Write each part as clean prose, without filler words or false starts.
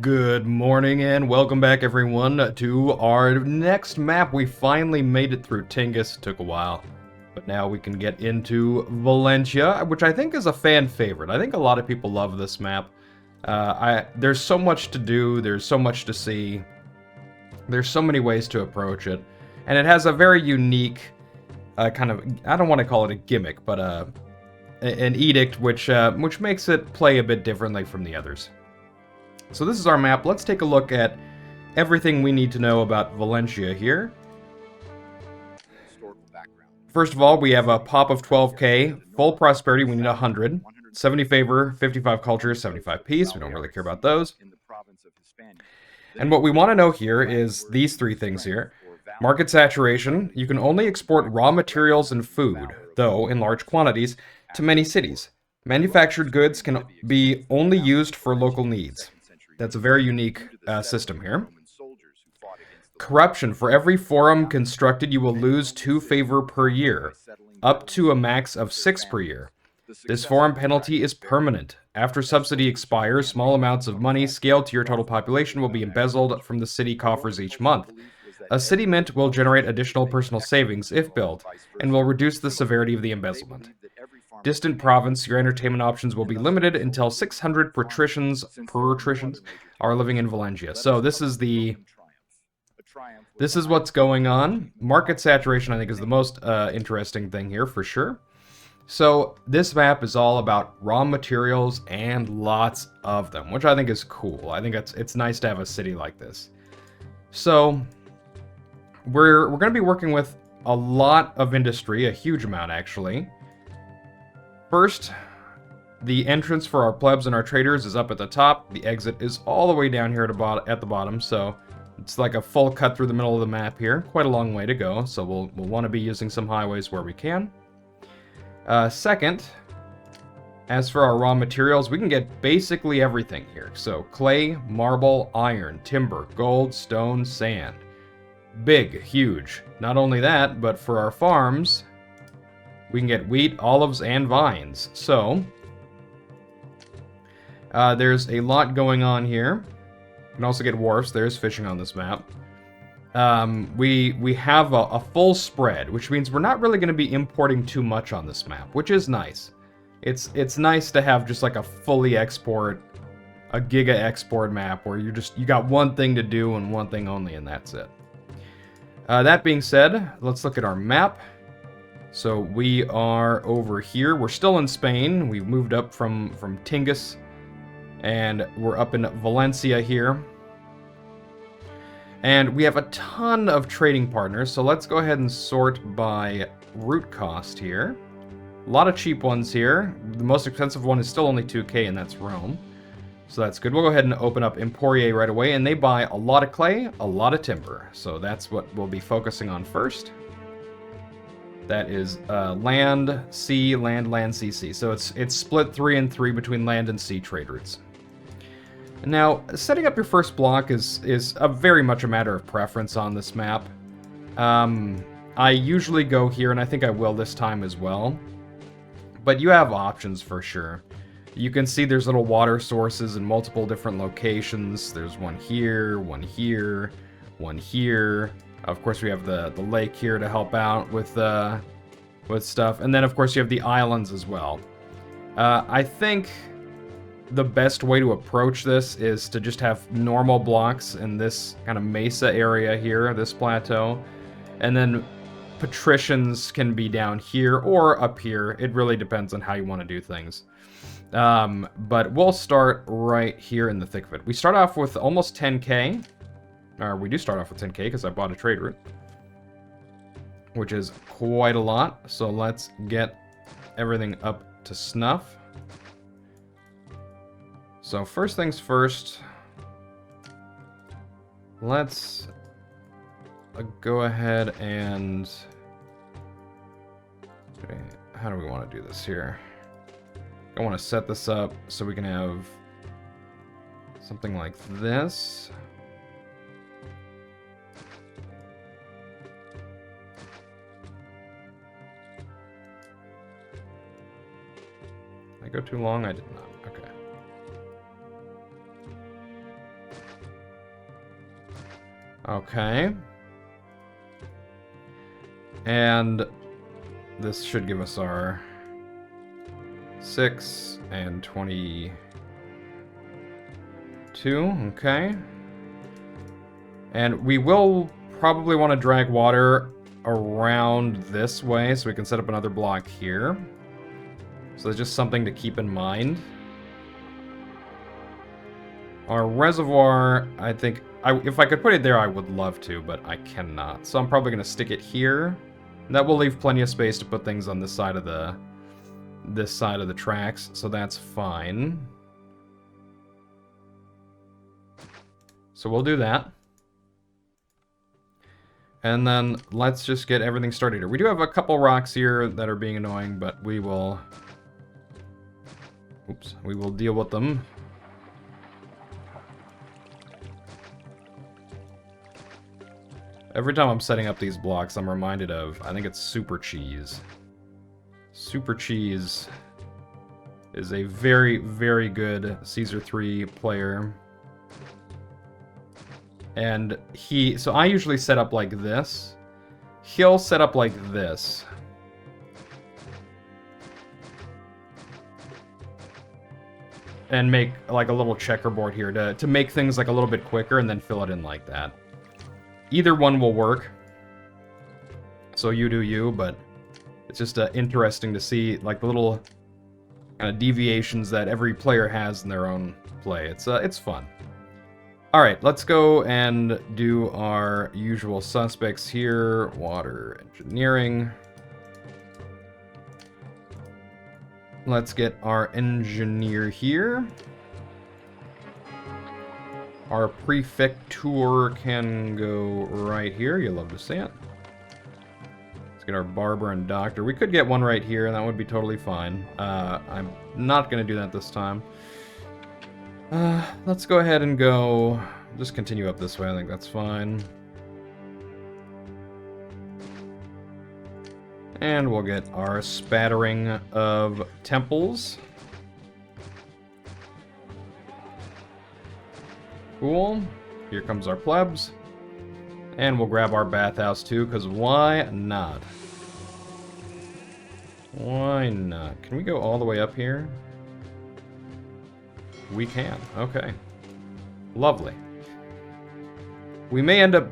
Good morning and welcome back everyone to our next map. We finally made it through Tingus. It took a while, but now we can get into Valencia, which I think is a fan favorite. I think a lot of people love this map. There's so much to do, there's so much to see, there's so many ways to approach it, and it has a very unique kind of, I don't want to call it a gimmick, but an edict which makes it play a bit differently from the others. So this is our map. Let's take a look at everything we need to know about Valencia here. First of all, we have a pop of 12k, full prosperity, we need 100, 70 favor, 55 culture, 75 peace, we don't really care about those. And what we want to know here is these three things here. Market saturation, you can only export raw materials and food, though in large quantities, to many cities. Manufactured goods can be only used for local needs. That's a very unique system here. Corruption. For every forum constructed, you will lose 2 favor per year, up to a max of 6 per year. This forum penalty is permanent. After subsidy expires, small amounts of money scaled to your total population will be embezzled from the city coffers each month. A city mint will generate additional personal savings if built, and will reduce the severity of the embezzlement. Distant province, your entertainment options will be limited until 600 patricians are living in Valencia. So this is what's going on. Market saturation, I think, is the most interesting thing here for sure. So this map is all about raw materials and lots of them, which I think is cool. I think it's nice to have a city like this. So we're going to be working with a lot of industry, a huge amount actually. First, the entrance for our plebs and our traders is up at the top. The exit is all the way down here at the bottom, so it's like a full cut through the middle of the map here. Quite a long way to go, so we'll want to be using some highways where we can. Second, as for our raw materials, we can get basically everything here. So clay, marble, iron, timber, gold, stone, sand. Big, huge. Not only that, but for our farms, we can get wheat, olives, and vines. So there's a lot going on here. We can also get wharfs. There's fishing on this map. We have a full spread, which means we're not really going to be importing too much on this map, which is nice. It's nice to have just like a fully export, a giga export map where you got one thing to do and one thing only, and that's it. That being said, let's look at our map. So we are over here. We're still in Spain. We've moved up from Tingus, and we're up in Valencia here. And we have a ton of trading partners, so let's go ahead and sort by root cost here. A lot of cheap ones here. The most expensive one is still only 2k, and that's Rome. So that's good. We'll go ahead and open up Emporier right away, and they buy a lot of clay, a lot of timber. So that's what we'll be focusing on first. That is land, sea, land, land, sea, sea. So it's split 3 and 3 between land and sea trade routes. Now, setting up your first block is very much a matter of preference on this map. I usually go here, and I think I will this time as well. But you have options for sure. You can see there's little water sources in multiple different locations. There's one here, one here, one here. Of course, we have the lake here to help out with stuff. And then, of course, you have the islands as well. I think the best way to approach this is to just have normal blocks in this kind of mesa area here, this plateau. And then patricians can be down here or up here. It really depends on how you want to do things. But we'll start right here in the thick of it. We start off with almost 10k. Or we do start off with 10k because I bought a trade route, which is quite a lot. So let's get everything up to snuff. So first things first, let's go ahead and... Okay, how do we want to do this here? I want to set this up so we can have something like this. Did I go too long? I did not. Okay. Okay. And this should give us our 6 and 22. Okay. And we will probably want to drag water around this way so we can set up another block here. So that's just something to keep in mind. Our reservoir, I think, if I could put it there, I would love to, but I cannot. So I'm probably going to stick it here. And that will leave plenty of space to put things on this side of the tracks, so that's fine. So we'll do that. And then let's just get everything started here. We do have a couple rocks here that are being annoying, but we will... Oops, we will deal with them. Every time I'm setting up these blocks, I'm reminded of, I think it's Super Cheese. Super Cheese is a very, very good Caesar 3 player. And so I usually set up like this. He'll set up like this. And make like a little checkerboard here to make things like a little bit quicker and then fill it in like that. Either one will work. So you do you, but it's just interesting to see like the little kind of deviations that every player has in their own play. It's fun. All right, let's go and do our usual suspects here. Water engineering. Let's get our engineer here. Our prefecture can go right here. You'll love to see it. Let's get our barber and doctor. We could get one right here, and that would be totally fine. I'm not going to do that this time. Let's go ahead and go... Just continue up this way. I think that's fine. And we'll get our spattering of temples. Cool. Here comes our plebs. And we'll grab our bathhouse too, because why not? Why not? Can we go all the way up here? We can. Okay. Lovely. We may end up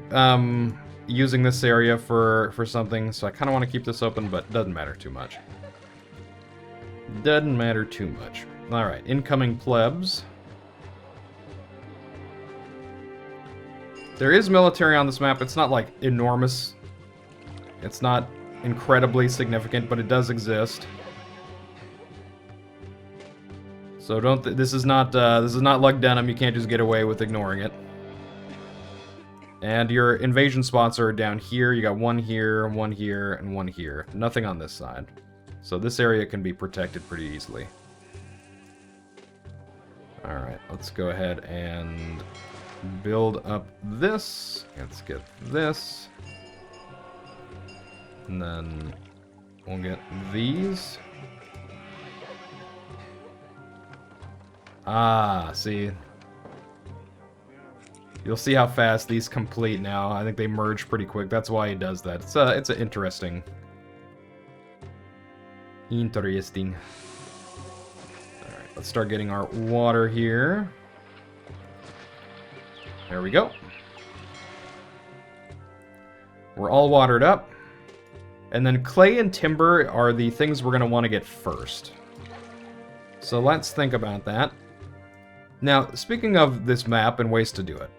using this area for something, so I kind of want to keep this open, but doesn't matter too much. Doesn't matter too much. Alright, incoming plebs. There is military on this map. It's not, like, enormous. It's not incredibly significant, but it does exist. So don't... this is not like Denim. You can't just get away with ignoring it. And your invasion spots are down here. You got one here, and one here. Nothing on this side. So this area can be protected pretty easily. Alright, let's go ahead and build up this. Let's get this. And then we'll get these. Ah, see... You'll see how fast these complete now. I think they merge pretty quick. That's why he does that. It's an interesting. Interesting. Alright, let's start getting our water here. There we go. We're all watered up. And then clay and timber are the things we're going to want to get first. So let's think about that. Now, speaking of this map and ways to do it.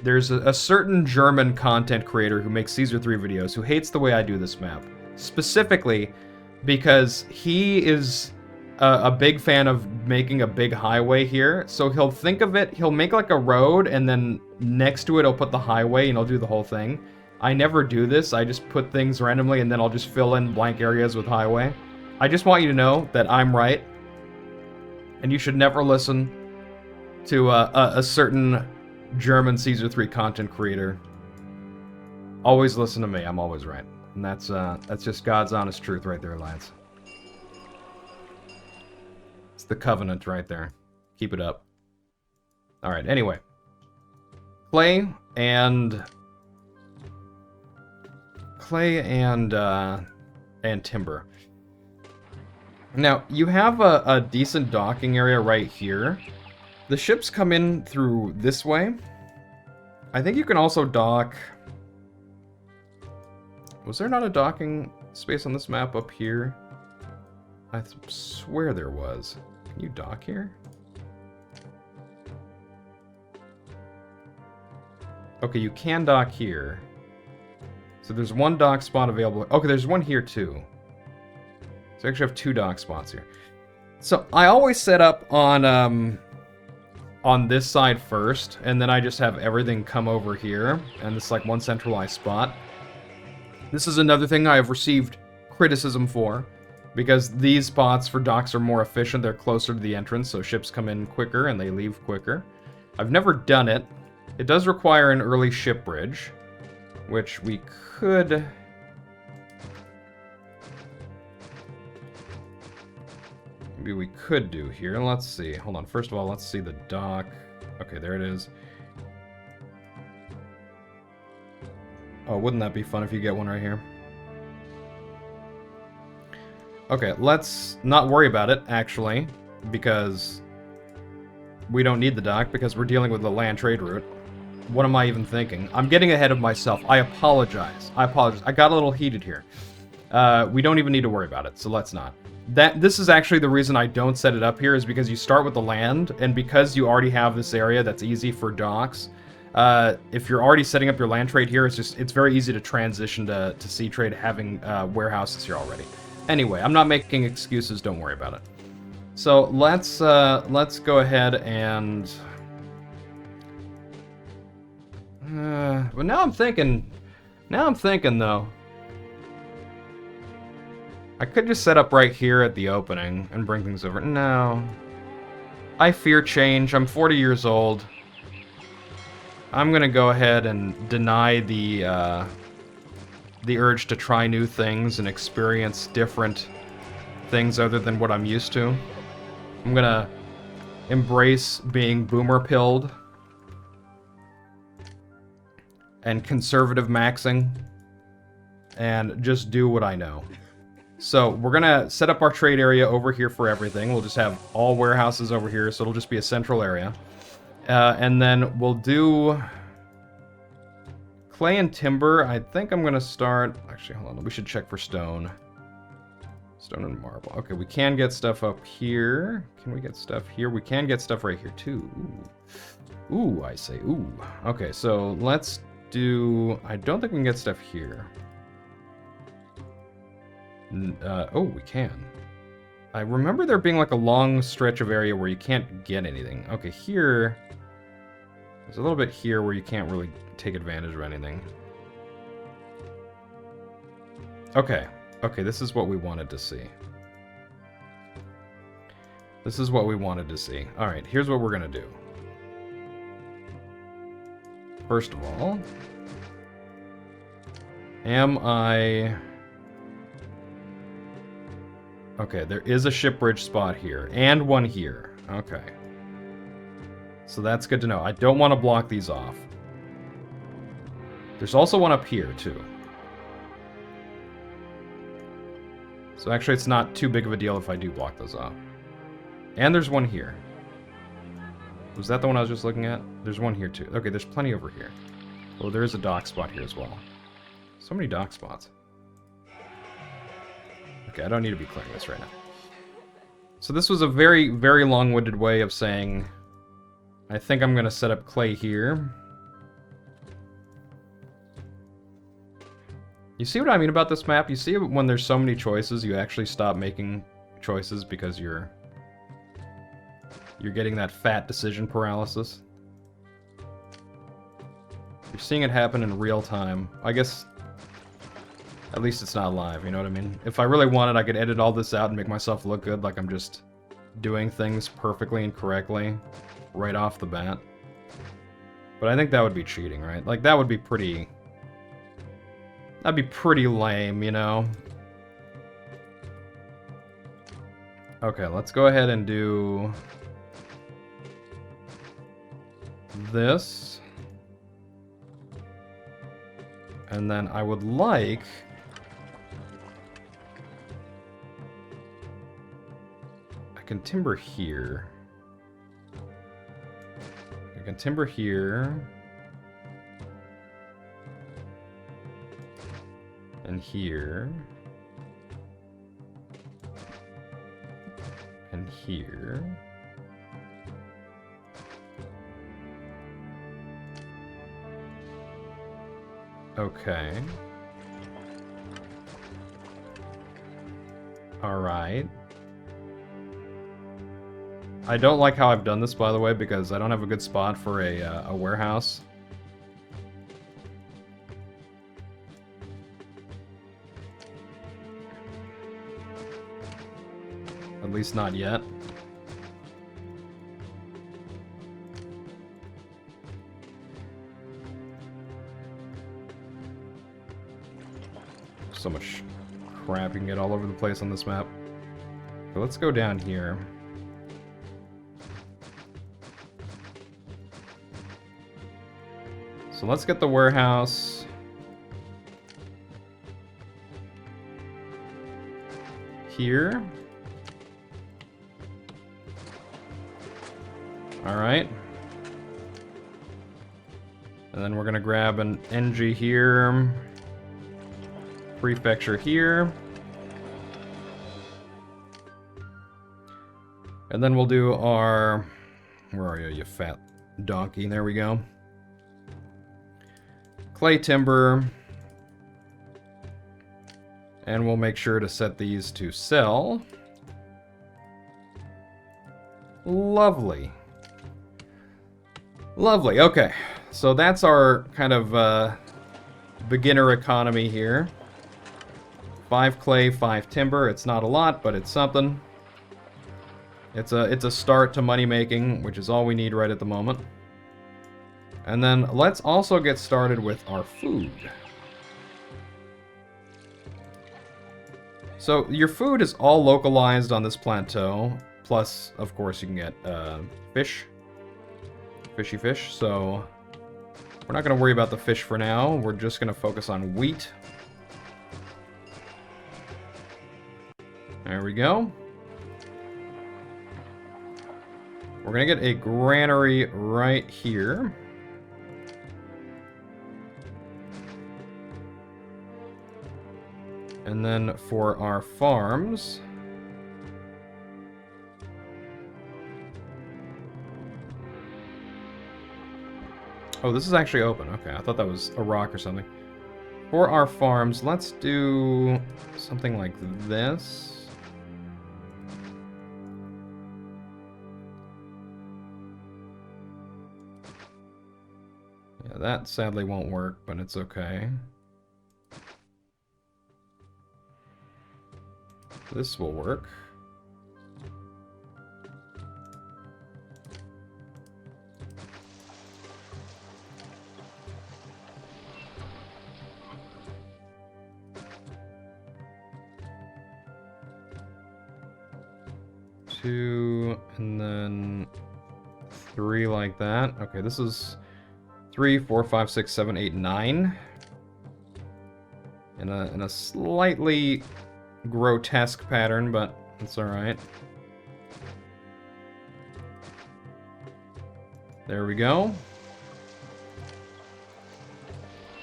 There's a certain German content creator who makes Caesar 3 videos who hates the way I do this map. Specifically because he is a big fan of making a big highway here. So he'll think of it, he'll make like a road, and then next to it he'll put the highway and he'll do the whole thing. I never do this. I just put things randomly and then I'll just fill in blank areas with highway. I just want you to know that I'm right. And you should never listen to a certain German Caesar 3 content creator. Always listen to me. I'm always right. And that's just God's honest truth right there, lads. It's the covenant right there. Keep it up. Alright, anyway. Clay and clay and timber. Now, you have a decent docking area right here. The ships come in through this way. I think you can also dock... Was there not a docking space on this map up here? I swear there was. Can you dock here? Okay, you can dock here. So there's one dock spot available. Okay, there's one here too. So I actually have 2 dock spots here. So I always set up on this side first, and then I just have everything come over here, and it's like one centralized spot. This is another thing I have received criticism for, because these spots for docks are more efficient. They're closer to the entrance, so ships come in quicker and they leave quicker. I've never done it. It does require an early ship bridge, which we could... Maybe we could do here. Let's see. Hold on. First of all, let's see the dock. Okay, there it is. Oh, wouldn't that be fun if you get one right here? Okay, let's not worry about it, actually, because we don't need the dock, because we're dealing with the land trade route. What am I even thinking? I'm getting ahead of myself. I apologize. I got a little heated here. We don't even need to worry about it, so let's not. This is actually the reason I don't set it up here, is because you start with the land, and because you already have this area that's easy for docks, if you're already setting up your land trade here, it's very easy to transition to sea trade having warehouses here already. Anyway, I'm not making excuses, don't worry about it. So let's go ahead and... but now I'm thinking though, I could just set up right here at the opening and bring things over. No. I fear change. I'm 40 years old. I'm gonna go ahead and deny the urge to try new things and experience different things other than what I'm used to. I'm gonna embrace being boomer-pilled and conservative maxing and just do what I know. So we're gonna set up our trade area over here for everything. We'll just have all warehouses over here, so it'll just be a central area. And then we'll do clay and timber. I think I'm gonna start... Actually, hold on. We should check for stone. Stone and marble. Okay, we can get stuff up here. Can we get stuff here? We can get stuff right here, too. Ooh, I say ooh. Okay, so let's do... I don't think we can get stuff here. Oh, we can. I remember there being like a long stretch of area where you can't get anything. Okay, here... There's a little bit here where you can't really take advantage of anything. Okay. Okay, this is what we wanted to see. This is what we wanted to see. Alright, here's what we're gonna do. First of all... Am I... Okay, there is a ship bridge spot here, and one here. Okay. So that's good to know. I don't want to block these off. There's also one up here, too. So actually, it's not too big of a deal if I do block those off. And there's one here. Was that the one I was just looking at? There's one here, too. Okay, there's plenty over here. Oh, there is a dock spot here as well. So many dock spots. Okay, I don't need to be clearing this right now. So this was a very, very long-winded way of saying, I think I'm going to set up clay here. You see what I mean about this map? You see when there's so many choices, you actually stop making choices because you're getting that fat decision paralysis. You're seeing it happen in real time. I guess... At least it's not live, you know what I mean? If I really wanted, I could edit all this out and make myself look good, like I'm just doing things perfectly and correctly right off the bat. But I think that would be cheating, right? Like, that would be pretty... That'd be pretty lame, you know? Okay, let's go ahead and do... this. And then I would like... I can timber here. I can timber here. And here. And here. Okay. Alright. I don't like how I've done this, by the way, because I don't have a good spot for a warehouse. At least not yet. So much crap you can get all over the place on this map. So let's go down here. So let's get the warehouse here. Alright. And then we're gonna grab an NG here. Prefecture here. And then we'll do our... Where are you fat donkey? There we go. Clay timber. And we'll make sure to set these to sell. Lovely. Lovely, okay. So that's our kind of beginner economy here. 5 clay, 5 timber. It's not a lot, but it's something. It's a start to money making, which is all we need right at the moment. And then let's also get started with our food. So your food is all localized on this plateau. Plus, of course, you can get fish. Fishy fish. So we're not going to worry about the fish for now. We're just going to focus on wheat. There we go. We're going to get a granary right here. And then for our farms... Oh, this is actually open. Okay, I thought that was a rock or something. For our farms, let's do something like this. Yeah, that sadly won't work, but it's okay. This will work. Two, and then 3 like that. Okay, this is 3, 4, 5, 6, 7, 8, 9. In a slightly grotesque pattern, but it's alright. There we go.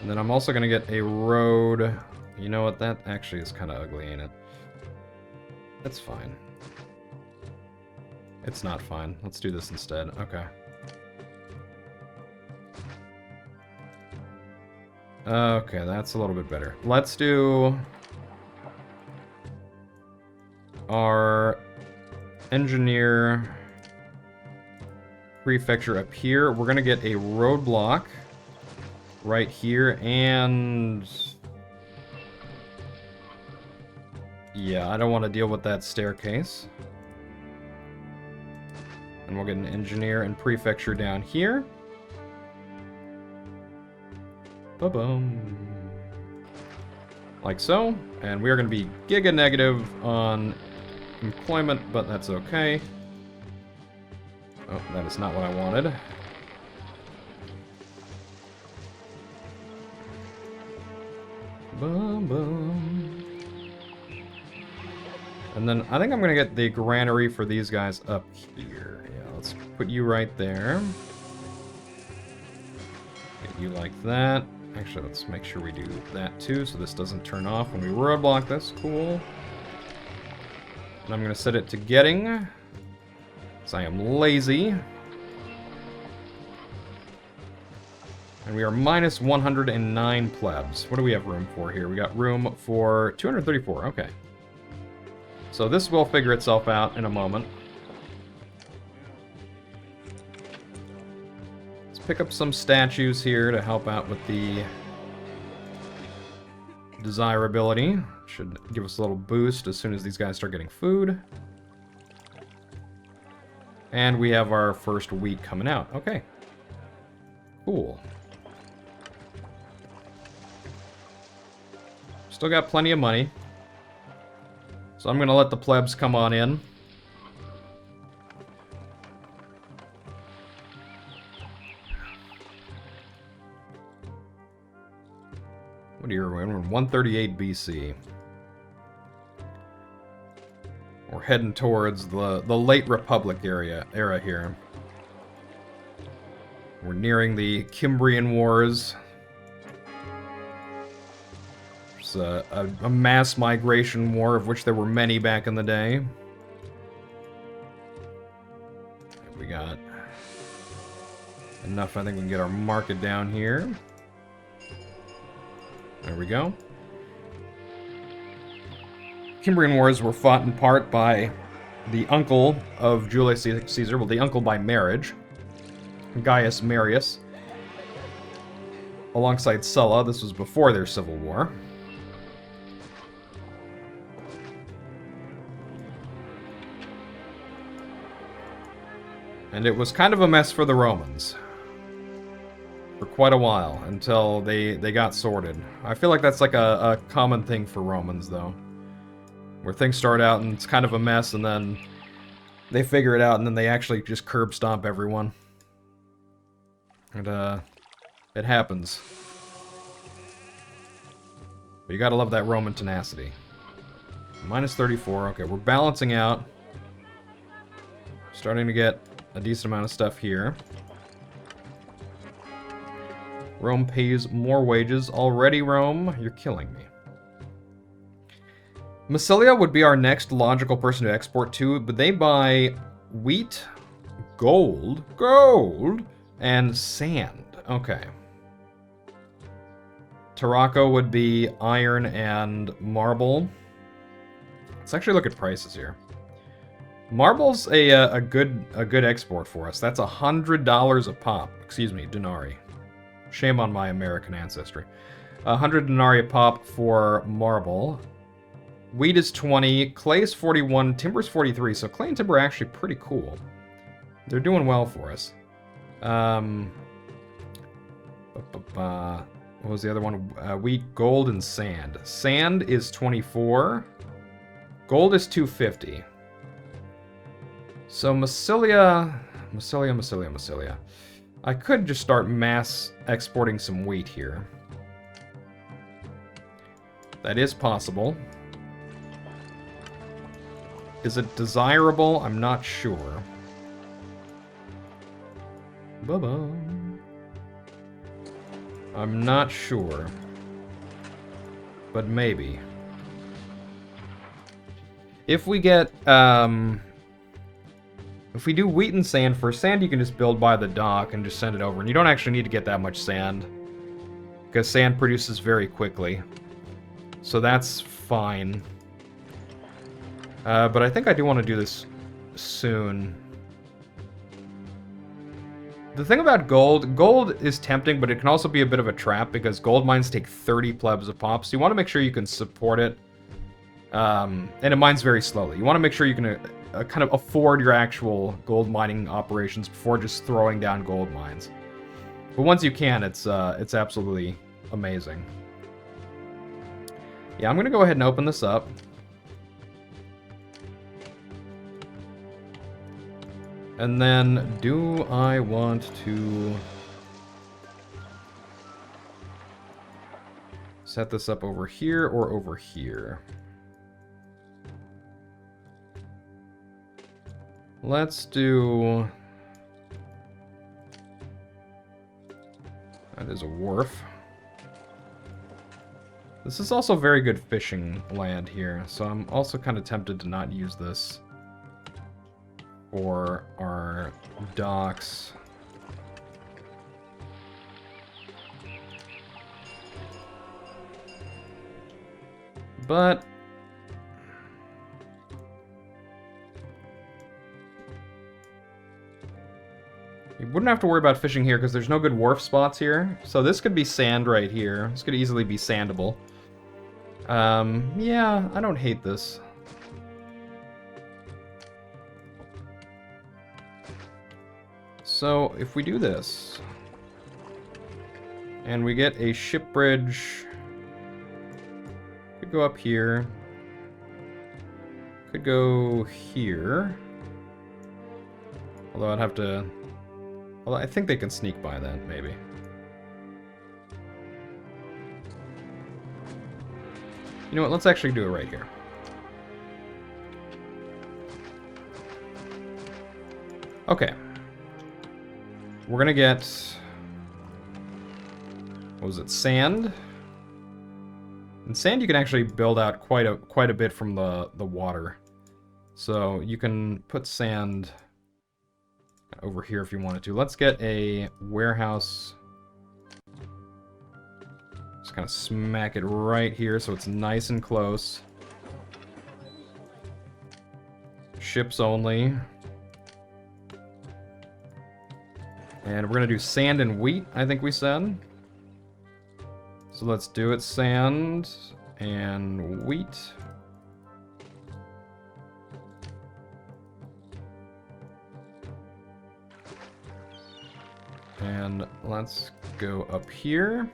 And then I'm also gonna get a road. You know what, that actually is kind of ugly, ain't it? That's fine. It's not fine. Let's do this instead. Okay. Okay, that's a little bit better. Let's do our engineer prefecture up here. We're gonna get a roadblock right here, and yeah, I don't want to deal with that staircase. And we'll get an engineer and prefecture down here. Ba-boom. Like so. And we are going to be giga negative on employment, but that's okay. Oh, that is not what I wanted. Boom, boom. And then I think I'm going to get the granary for these guys up here. Yeah, let's put you right there. Get you like that. Actually, let's make sure we do that too, so this doesn't turn off when we roadblock this. Cool. And I'm going to set it to getting, because I am lazy. And we are minus 109 plebs. What do we have room for here? We got room for 234. Okay. So this will figure itself out in a moment. Let's pick up some statues here to help out with the desirability. Should give us a little boost as soon as these guys start getting food. And we have our first wheat coming out. Okay. Cool. Still got plenty of money. So I'm going to let the plebs come on in. What are you in? 138 BC. We're heading towards the late Republic era here. We're nearing the Cimbrian Wars. It's a mass migration war, of which there were many back in the day. We got enough, I think we can get our market down here. There we go. Cimbrian Wars were fought in part by the uncle of Julius Caesar, well, the uncle by marriage, Gaius Marius, alongside Sulla. This was before their civil war. And it was kind of a mess for the Romans. For quite a while, until they got sorted. I feel like that's like a common thing for Romans, though. Where things start out and it's kind of a mess, and then they figure it out, and then they actually just curb stomp everyone. And, it happens. But you gotta love that Roman tenacity. Minus 34, okay, we're balancing out. Starting to get a decent amount of stuff here. Rome pays more wages. Already, Rome? You're killing me. Massilia would be our next logical person to export to, but they buy wheat, gold, and sand. Okay. Tarraco would be iron and marble. Let's actually look at prices here. Marble's a good export for us. That's $100 a pop. Excuse me, denarii. Shame on my American ancestry. 100 denarii a pop for marble. Wheat is 20, clay is 41, timber's 43. So clay and timber are actually pretty cool. They're doing well for us. What was the other one? Wheat, gold, and sand. Sand is 24. Gold is 250. So Massilia. I could just start mass exporting some wheat here. That is possible. Is it desirable? I'm not sure. Ba-bum. I'm not sure. But maybe. If we get, if we do wheat and sand, for sand you can just build by the dock and just send it over. And you don't actually need to get that much sand, because sand produces very quickly. So that's fine. But I think I do want to do this soon. The thing about gold is tempting, but it can also be a bit of a trap, because gold mines take 30 plebs a pop, so you want to make sure you can support it. And it mines very slowly. You want to make sure you can kind of afford your actual gold mining operations before just throwing down gold mines. But once you can, it's absolutely amazing. Yeah, I'm going to go ahead and open this up. And then, do I want to set this up over here or over here. Let's do... That is a wharf. This is also very good fishing land here, so I'm also kind of tempted to not use this for our docks. But you wouldn't have to worry about fishing here because there's no good wharf spots here. So this could be sand right here. This could easily be sandable. Yeah, I don't hate this. So if we do this, and we get a ship bridge, could go up here, could go here, although I'd have to, although I think they can sneak by that, maybe. You know what, let's actually do it right here. Okay. We're gonna get, what was it, sand? And sand you can actually build out quite a bit from the water. So you can put sand over here if you wanted to. Let's get a warehouse. Just kind of smack it right here so it's nice and close. Ships only. And we're going to do sand and wheat, I think we said. So let's do it, sand and wheat. And let's go up here.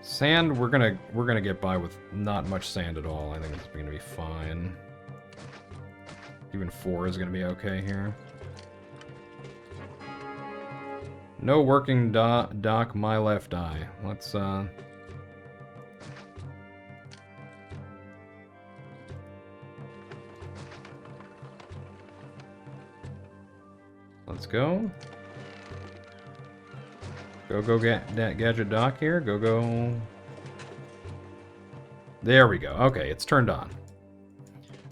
Sand, we're gonna get by with not much sand at all. I think it's gonna be fine. Even 4 is gonna be okay here. No working dock, my left eye. Let's go. Go get that gadget dock here. Go. There we go. Okay, it's turned on.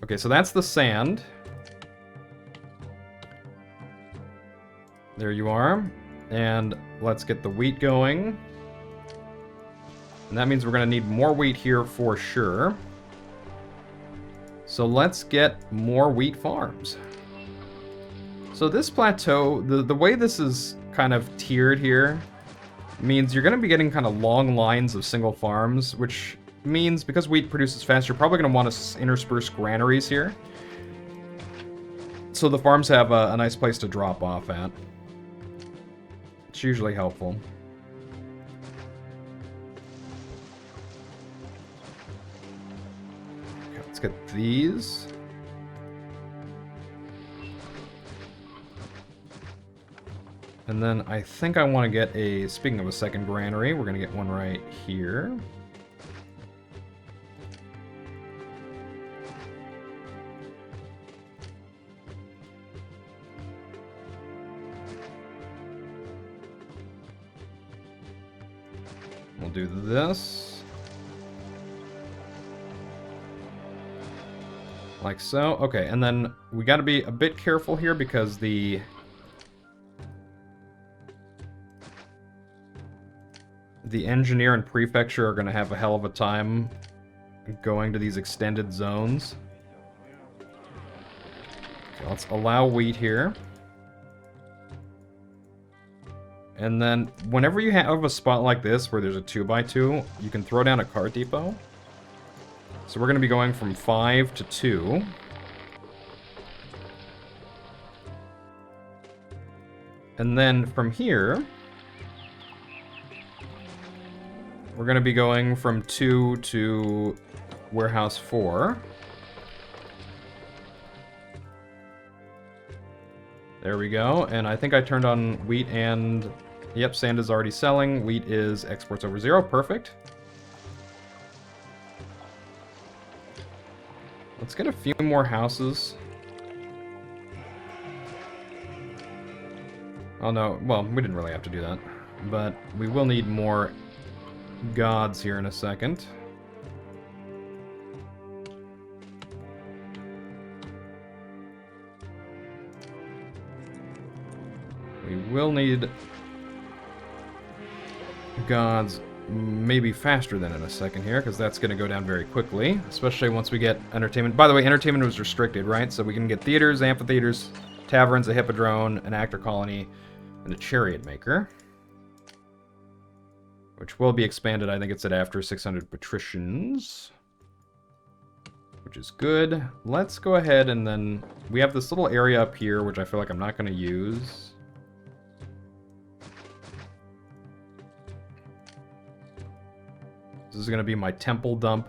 Okay, so that's the sand. There you are. And let's get the wheat going. And that means we're going to need more wheat here for sure. So let's get more wheat farms. So this plateau, the way this is kind of tiered here, means you're going to be getting kind of long lines of single farms, which means because wheat produces fast, you're probably going to want to intersperse granaries here. So the farms have a nice place to drop off at. It's usually helpful. Okay, let's get these. And then I think I want to get a, speaking of a second granary, we're going to get one right here. We'll do this. Like so. Okay, and then we got to be a bit careful here because the engineer and prefecture are going to have a hell of a time going to these extended zones. Okay, let's allow wheat here. And then whenever you have a spot like this where there's a 2x2, you can throw down a cart depot. So we're going to be going from 5 to 2. And then from here, we're going to be going from 2 to warehouse 4. There we go. And I think I turned on wheat and Yep, sand is already selling. Wheat is exports over 0. Perfect. Let's get a few more houses. Oh no, well, we didn't really have to do that. But we will need more gods here in a second. We will need gods maybe faster than in a second here, because that's going to go down very quickly, especially once we get entertainment. By the way, entertainment was restricted, right? So we can get theaters, amphitheaters, taverns, a hippodrome, an actor colony, and a chariot maker. Which will be expanded, I think it's at after 600 patricians. Which is good. Let's go ahead and then... we have this little area up here, which I feel like I'm not going to use. This is going to be my temple dump.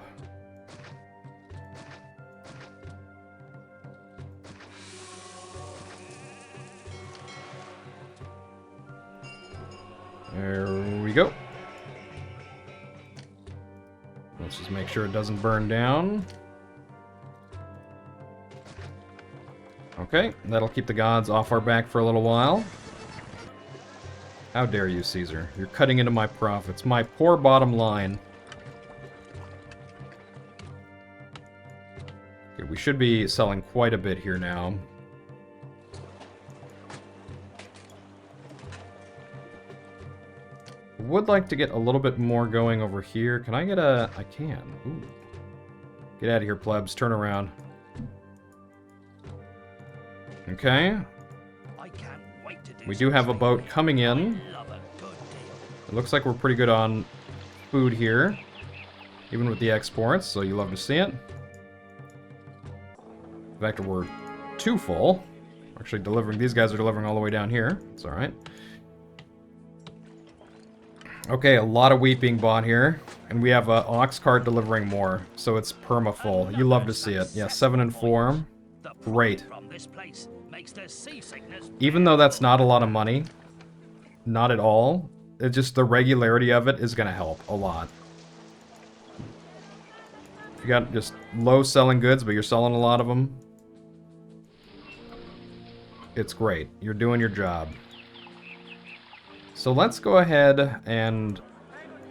There we go. Let's just make sure it doesn't burn down. Okay, that'll keep the gods off our back for a little while. How dare you, Caesar? You're cutting into my profits. My poor bottom line. Okay, we should be selling quite a bit here now. Would like to get a little bit more going over here. Can I get a... I can. Ooh. Get out of here, plebs. Turn around. Okay. We do have a boat coming in. It looks like we're pretty good on food here. Even with the exports, so you love to see it. In fact, we're too full. Actually delivering... these guys are delivering all the way down here. It's alright. Okay, a lot of wheat being bought here. And we have a ox cart delivering more. So it's perma-full. You love to see it. Yeah, 7 and 4. Great. Even though that's not a lot of money, not at all, it's just the regularity of it is going to help a lot. If you got just low selling goods, but you're selling a lot of them, it's great. You're doing your job. So let's go ahead and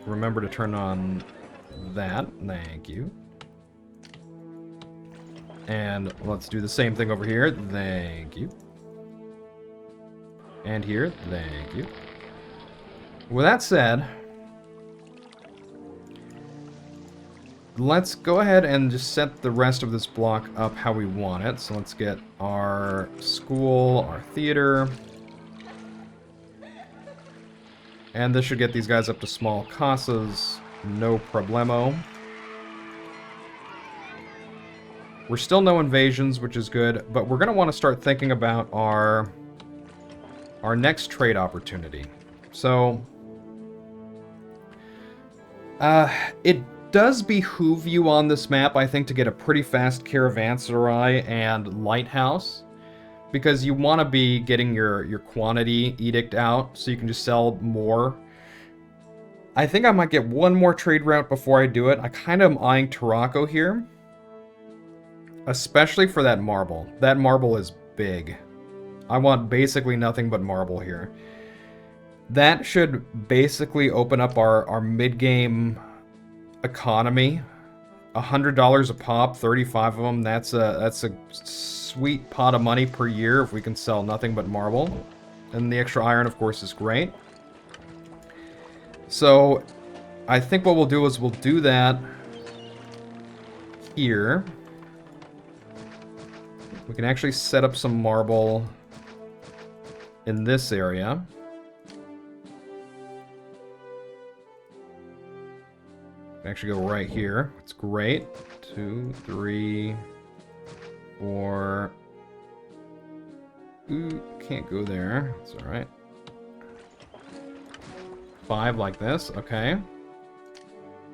remember to turn on that. Thank you. And let's do the same thing over here. Thank you. And here. Thank you. With that said, let's go ahead and just set the rest of this block up how we want it. So let's get our school, our theater. And this should get these guys up to small casas, no problemo. We're still no invasions, which is good, but we're going to want to start thinking about our next trade opportunity. So, it does behoove you on this map, I think, to get a pretty fast caravanserai and lighthouse. Because you want to be getting your quantity edict out, so you can just sell more. I think I might get one more trade route before I do it. I kind of am eyeing Tarraco here. Especially for that marble. That marble is big. I want basically nothing but marble here. That should basically open up our mid-game economy. $100 a pop, 35 of them. That's a sweet pot of money per year if we can sell nothing but marble. And the extra iron, of course, is great. So, I think what we'll do is we'll do that here. We can actually set up some marble in this area. Actually go right here. It's great. 2, 3, 4. Ooh, can't go there. It's alright. 5 like this. Okay.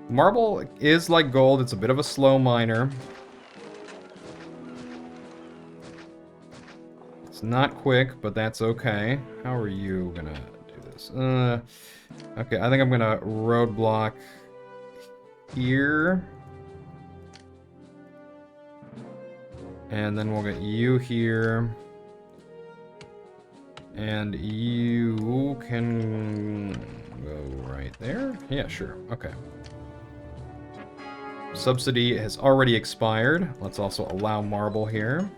Marble is like gold. It's a bit of a slow miner. It's not quick, but that's okay. How are you gonna do this. Okay, I think I'm gonna roadblock here. And then we'll get you here. And you can go right there. Yeah, sure. Okay. Subsidy has already expired. Let's also allow marble here.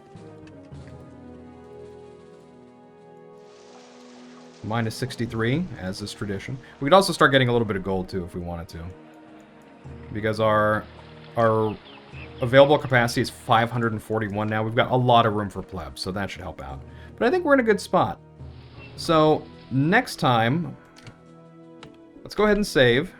Minus 63, as is tradition. We could also start getting a little bit of gold, too, if we wanted to. Because our available capacity is 541 now. We've got a lot of room for plebs, so that should help out. But I think we're in a good spot. So, next time, let's go ahead and save.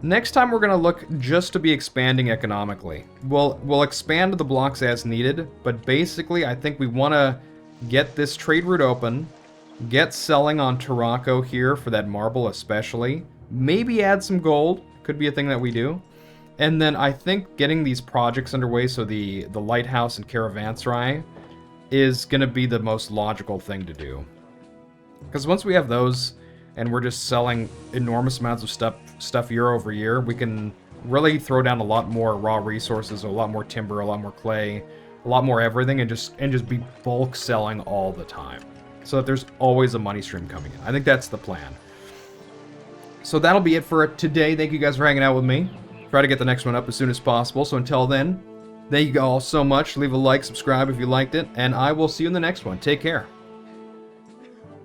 Next time we're going to look just to be expanding economically. We'll expand the blocks as needed, but basically I think we want to get this trade route open, get selling on Tarraco here for that marble especially, maybe add some gold, could be a thing that we do. And then I think getting these projects underway, so the lighthouse and caravanserai, is going to be the most logical thing to do. Because once we have those, and we're just selling enormous amounts of stuff year over year, we can really throw down a lot more raw resources, a lot more timber, a lot more clay, a lot more everything, and just be bulk selling all the time. So that there's always a money stream coming in. I think that's the plan. So that'll be it for today. Thank you guys for hanging out with me. Try to get the next one up as soon as possible. So until then, thank you all so much. Leave a like, subscribe if you liked it, and I will see you in the next one. Take care.